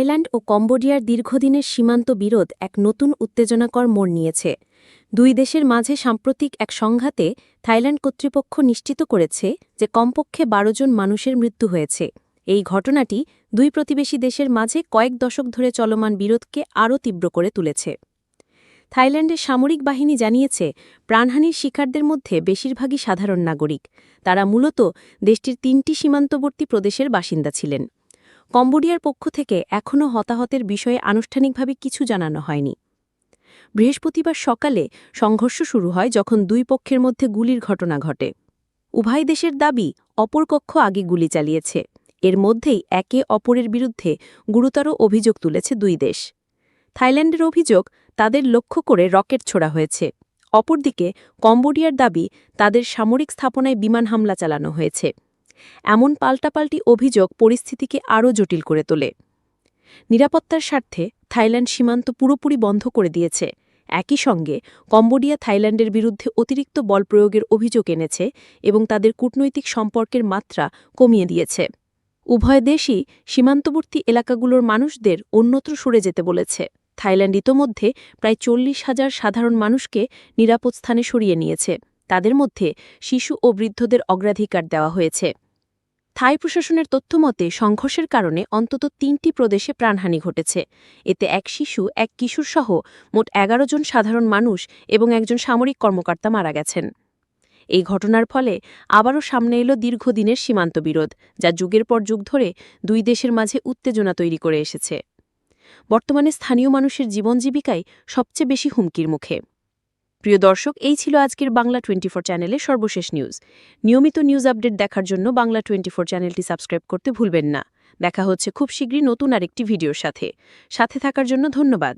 Thailand ও কম্বোডিয়ার দীর্ঘদিনের সীমান্ত বিরোধ এক নতুন উত্তেজনাকর মোড় নিয়েছে। দুই দেশের মাঝে সাম্প্রতিক এক সংঘাতে থাইল্যান্ড কর্তৃপক্ষ নিশ্চিত করেছে যে কমপক্ষে ১২ জন মানুষের মৃত্যু হয়েছে। এই ঘটনাটি দুই প্রতিবেশী দেশের মাঝে কয়েক দশক ধরে চলমান বিরোধকে আরও তীব্র করে তুলেছে। থাইল্যান্ডের সামরিক বাহিনী জানিয়েছে, প্রাণহানির শিকারদের মধ্যে বেশিরভাগই সাধারণ নাগরিক। তারা মূলত দেশটির ৩টি সীমান্তবর্তী প্রদেশের বাসিন্দা ছিলেন। কম্বোডিয়ার পক্ষ থেকে এখনও হতাহতের বিষয়ে আনুষ্ঠানিকভাবে কিছু জানানো হয়নি। বৃহস্পতিবার সকালে সংঘর্ষ শুরু হয় যখন দুই পক্ষের মধ্যে গুলির ঘটনা ঘটে। উভয় দেশের দাবি, অপর পক্ষ আগে গুলি চালিয়েছে। এর মধ্যেই একে অপরের বিরুদ্ধে গুরুতর অভিযোগ তুলেছে দুই দেশ। থাইল্যান্ডের অভিযোগ, তাদের লক্ষ্য করে রকেট ছোড়া হয়েছে। অপরদিকে কম্বোডিয়ার দাবি, তাদের সামরিক স্থাপনায় বিমান হামলা চালানো হয়েছে। এমন পাল্টাপাল্টি অভিযোগ পরিস্থিতিকে আরও জটিল করে তোলে। নিরাপত্তার স্বার্থে থাইল্যান্ড সীমান্ত পুরোপুরি বন্ধ করে দিয়েছে। একই সঙ্গে কম্বোডিয়া থাইল্যান্ডের বিরুদ্ধে অতিরিক্ত বল প্রয়োগের অভিযোগ এনেছে এবং তাদের কূটনৈতিক সম্পর্কের মাত্রা কমিয়ে দিয়েছে। উভয় দেশই সীমান্তবর্তী এলাকাগুলোর মানুষদের অন্যত্র সরে যেতে বলেছে। থাইল্যান্ড ইতোমধ্যে প্রায় ৪০,০০০ সাধারণ মানুষকে নিরাপদ স্থানে সরিয়ে নিয়েছে। তাদের মধ্যে শিশু ও বৃদ্ধদের অগ্রাধিকার দেওয়া হয়েছে। থাই প্রশাসনের তথ্যমতে সংঘর্ষের কারণে অন্তত ৩টি প্রদেশে প্রাণহানি ঘটেছে। এতে এক শিশু, এক কিশোরসহ মোট ১১ জন সাধারণ মানুষ এবং একজন সামরিক কর্মকর্তা মারা গেছেন। এই ঘটনার ফলে আবারও সামনে এলো দীর্ঘদিনের সীমান্ত বিরোধ, যা যুগের পর যুগ ধরে দুই দেশের মাঝে উত্তেজনা তৈরি করে এসেছে। বর্তমানে স্থানীয় মানুষের জীবন জীবিকায় সবচেয়ে বেশি হুমকির মুখে। প্রিয় দর্শক, এই ছিল আজকের বাংলা 24 চ্যানেলের সর্বশেষ নিউজ। নিয়মিত নিউজ আপডেট দেখার জন্য বাংলা 24 চ্যানেলটি সাবস্ক্রাইব করতে ভুলবেন না। দেখা হচ্ছে খুব শীঘ্রই নতুন আরেকটি ভিডিওর সাথে থাকার জন্য ধন্যবাদ।